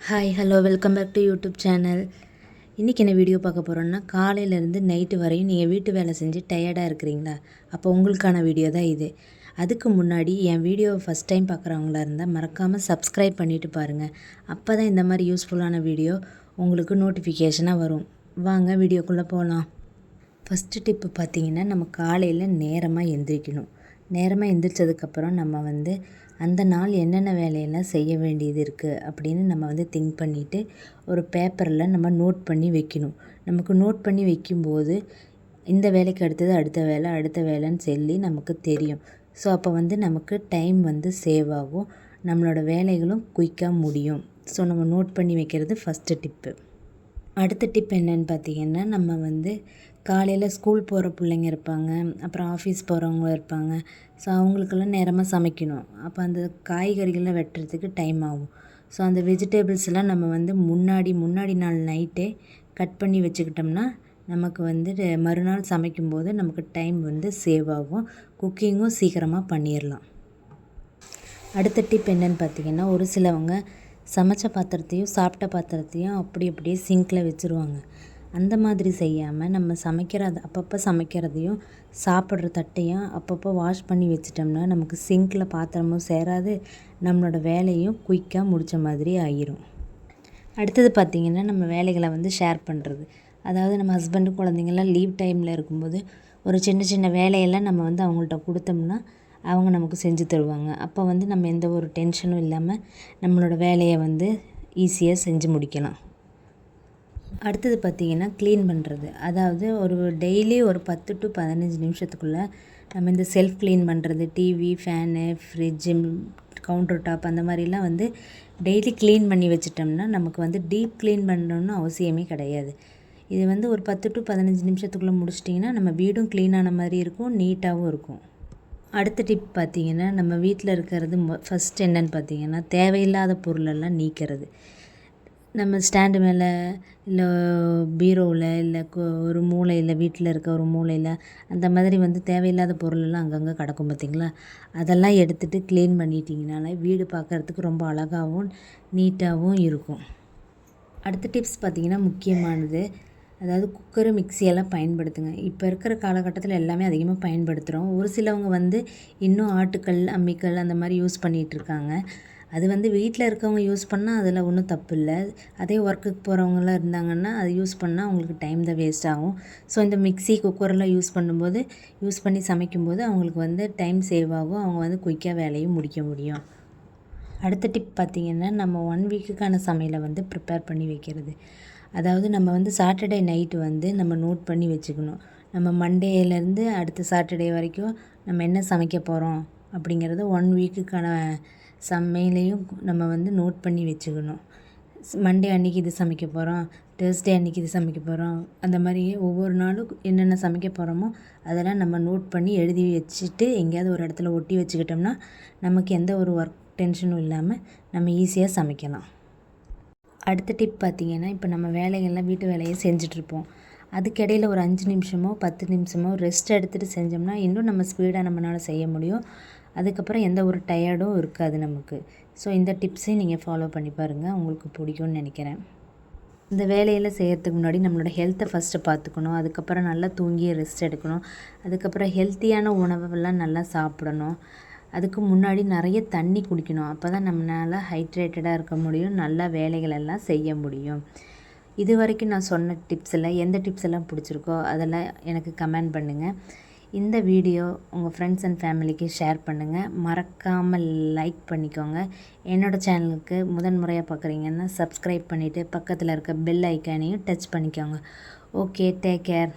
Hi hello welcome back to YouTube channel. இன்றைக்கி என்ன video பார்க்க போகிறோன்னா, காலையிலேருந்து நைட்டு வரையும் நீங்கள் வீட்டு வேலை செஞ்சு டயர்டாக இருக்கிறீங்களா? அப்போ உங்களுக்கான வீடியோ தான் இது. அதுக்கு முன்னாடி என் வீடியோவை ஃபஸ்ட் டைம் பார்க்குறவங்களா இருந்தால் மறக்காமல் சப்ஸ்கிரைப் பண்ணிவிட்டு பாருங்கள். அப்போ தான் இந்த மாதிரி யூஸ்ஃபுல்லான வீடியோ உங்களுக்கு நோட்டிஃபிகேஷனாக வரும். வாங்க வீடியோக்குள்ளே போகலாம். ஃபஸ்ட்டு டிப்பு பார்த்திங்கன்னா, நம்ம காலையில் நேரமாக எந்திரிக்கணும். நேரமாக எந்திரிச்சதுக்கப்புறம் நம்ம அந்த நாள் என்னென்ன வேலையெல்லாம் செய்ய வேண்டியது இருக்குது அப்படின்னு நம்ம திங்க் பண்ணிவிட்டு ஒரு பேப்பரில் நம்ம நோட் பண்ணி வைக்கணும். நமக்கு நோட் பண்ணி வைக்கும்போது இந்த வேலைக்கு அடுத்தது அடுத்த வேலைன்னு சொல்லி நமக்கு தெரியும். ஸோ அப்போ நமக்கு டைம் சேவ் ஆகும், நம்மளோட வேலைகளும் குயிக்காக முடியும். ஸோ நம்ம நோட் பண்ணி வைக்கிறது ஃபஸ்ட்டு டிப்பு. அடுத்த டிப் என்னென்னு பார்த்திங்கன்னா, நம்ம காலையில் ஸ்கூல் போகிற பிள்ளைங்க இருப்பாங்க, அப்புறம் ஆஃபீஸ் போகிறவங்க இருப்பாங்க. ஸோ அவங்களுக்கெல்லாம் நேரமாக சமைக்கணும். அப்போ அந்த காய்கறிகள்லாம் வெட்டுறதுக்கு டைம் ஆகும். ஸோ அந்த வெஜிடபிள்ஸ்லாம் நம்ம முன்னாடி நாள் நைட்டே கட் பண்ணி வச்சுக்கிட்டோம்னா நமக்கு மறுநாள் சமைக்கும்போது நமக்கு டைம் சேவ் ஆகும், குக்கிங்கும் சீக்கிரமாக பண்ணிடலாம். அடுத்த டிப் என்னென்னு பார்த்திங்கன்னா, ஒரு சிலவங்க சமைச்ச பாத்திரத்தையும் சாப்பிட்ட பாத்திரத்தையும் அப்படியே சிங்கில் வச்சுருவாங்க. அந்த மாதிரி செய்யாமல் நம்ம அப்பப்போ சமைக்கிறதையும் சாப்பிட்ற தட்டையும் அப்பப்போ வாஷ் பண்ணி வச்சிட்டோம்னா நமக்கு சிங்கில் பாத்திரமும் சேராது, நம்மளோட வேலையும் குயிக்காக முடித்த மாதிரி ஆகிரும். அடுத்தது பார்த்திங்கன்னா, நம்ம வேலைகளை ஷேர் பண்ணுறது. அதாவது நம்ம ஹஸ்பண்டு குழந்தைங்கள்லாம் லீவ் டைமில் இருக்கும்போது ஒரு சின்ன வேலையெல்லாம் நம்ம அவங்கள்ட்ட கொடுத்தோம்னா அவங்க நமக்கு செஞ்சு தருவாங்க. அப்போ நம்ம எந்த ஒரு டென்ஷனும் இல்லாமல் நம்மளோட வேலையை ஈஸியாக செஞ்சு முடிக்கலாம். அடுத்தது பார்த்திங்கன்னா, க்ளீன் பண்ணுறது. அதாவது ஒரு டெய்லி ஒரு 10 to 15 நிமிஷத்துக்குள்ளே நம்ம இந்த செல்ஃப் க்ளீன் பண்ணுறது, TV, fan, fridge, counter top அந்த மாதிரிலாம் டெய்லி க்ளீன் பண்ணி வச்சிட்டோம்னா நமக்கு டீப் க்ளீன் பண்ணணுன்னு அவசியமே கிடையாது. இது ஒரு 10 to 15 நிமிஷத்துக்குள்ளே முடிச்சிட்டிங்கன்னா நம்ம வீடும் க்ளீனான மாதிரி இருக்கும், நீட்டாகவும் இருக்கும். அடுத்த டிப் பார்த்திங்கன்னா, நம்ம வீட்டில் இருக்கிறது ஃபஸ்ட் என்னென்னு பார்த்திங்கன்னா, தேவையில்லாத பொருளெல்லாம் நீக்கிறது. நம்ம ஸ்டாண்டு மேலே இல்லை பீரோவில் இல்லை ஒரு மூலையில், வீட்டில் இருக்க ஒரு மூலையில் அந்த மாதிரி தேவையில்லாத பொருளெல்லாம் அங்கங்கே கிடக்கும் பார்த்திங்களா? அதெல்லாம் எடுத்துகிட்டு க்ளீன் பண்ணிட்டிங்கனாலே வீடு பார்க்குறதுக்கு ரொம்ப அழகாகவும் நீட்டாகவும் இருக்கும். அடுத்த டிப்ஸ் பார்த்திங்கன்னா, முக்கியமானது. அதாவது குக்கரு, மிக்சியெல்லாம் பயன்படுத்துங்க. இப்போ இருக்கிற காலகட்டத்தில் எல்லாமே அதிகமாக பயன்படுத்துகிறோம். ஒரு சிலவங்க இன்னும் ஆட்டுக்கல், அம்மிக்கல் அந்த மாதிரி யூஸ் பண்ணிகிட்ருக்காங்க. அது வீட்டில் இருக்கவங்க யூஸ் பண்ணால் அதில் ஒன்றும் தப்பு இல்லை. அதே ஒர்க்குக்கு போகிறவங்களாம் இருந்தாங்கன்னா அது யூஸ் பண்ணால் அவங்களுக்கு டைம் தான் வேஸ்ட் ஆகும். ஸோ இந்த மிக்சி, குக்கரெல்லாம் யூஸ் பண்ணி சமைக்கும்போது அவங்களுக்கு டைம் சேவ் ஆகும், அவங்க குயிக்காக வேலையும் முடிக்க முடியும். அடுத்த டிப் பார்த்திங்கன்னா, நம்ம 1 வீக்குக்கான சமையலை ப்ரிப்பேர் பண்ணி வைக்கிறது. அதாவது நம்ம சாட்டர்டே நைட்டு நம்ம நோட் பண்ணி வச்சுக்கணும். நம்ம மண்டேலேருந்து அடுத்த சாட்டர்டே வரைக்கும் நம்ம என்ன சமைக்க போகிறோம் அப்படிங்கிறத 1 வீக்குக்கான சமையலையும் நம்ம நோட் பண்ணி வச்சுக்கணும். மண்டே அன்றைக்கி இது சமைக்க போகிறோம், தேர்ஸ்டே அன்றைக்கி இது சமைக்க போகிறோம், அந்த மாதிரி ஒவ்வொரு நாளும் என்னென்ன சமைக்க போகிறோமோ அதெல்லாம் நம்ம நோட் பண்ணி எழுதி வச்சுட்டு எங்கேயாவது ஒரு இடத்துல ஒட்டி வச்சுக்கிட்டோம்னா நமக்கு எந்த ஒரு ஒர்க் டென்ஷனும் இல்லாமல் நம்ம ஈஸியாக சமைக்கலாம். அடுத்த டிப் பார்த்திங்கன்னா, இப்போ நம்ம வேலைகள்லாம் வீட்டு வேலையை செஞ்சிட்ருப்போம். அதுக்கிடையில் ஒரு 5 நிமிஷமோ 10 நிமிஷமோ ரெஸ்ட் எடுத்துகிட்டு செஞ்சோம்னா இன்னும் நம்ம ஸ்பீடாக நம்மளால் செய்ய முடியும். அதுக்கப்புறம் எந்த ஒரு டயர்டும் இருக்காது நமக்கு. ஸோ இந்த டிப்ஸையும் நீங்கள் ஃபாலோ பண்ணி பாருங்கள், உங்களுக்கு பிடிக்கும்னு நினைக்கிறேன். இந்த வேலையெல்லாம் செய்கிறதுக்கு முன்னாடி நம்மளோட ஹெல்த்தை ஃபஸ்ட்டு பார்த்துக்கணும். அதுக்கப்புறம் நல்லா தூங்கி ரெஸ்ட் எடுக்கணும். அதுக்கப்புறம் ஹெல்த்தியான உணவுகள்லாம் நல்லா சாப்பிடணும். அதுக்கு முன்னாடி நிறைய தண்ணி குடிக்கணும். அப்போ தான் நம்மளால் ஹைட்ரேட்டடாக இருக்க முடியும், நல்லா வேலைகளெல்லாம் செய்ய முடியும். இது வரைக்கும் நான் சொன்ன டிப்ஸில் எந்த டிப்ஸ் எல்லாம் பிடிச்சிருக்கோ அதெல்லாம் எனக்கு கமெண்ட் பண்ணுங்கள். இந்த வீடியோ உங்கள் ஃப்ரெண்ட்ஸ் அண்ட் ஃபேமிலிக்கு ஷேர் பண்ணுங்கள். மறக்காமல் லைக் பண்ணிக்கோங்க. என்னோடய சேனலுக்கு முதன்முறையாக பார்க்குறீங்கன்னா சப்ஸ்கிரைப் பண்ணிவிட்டு பக்கத்தில் இருக்க பெல் ஐக்கானையும் டச் பண்ணிக்கோங்க. Okay, take care.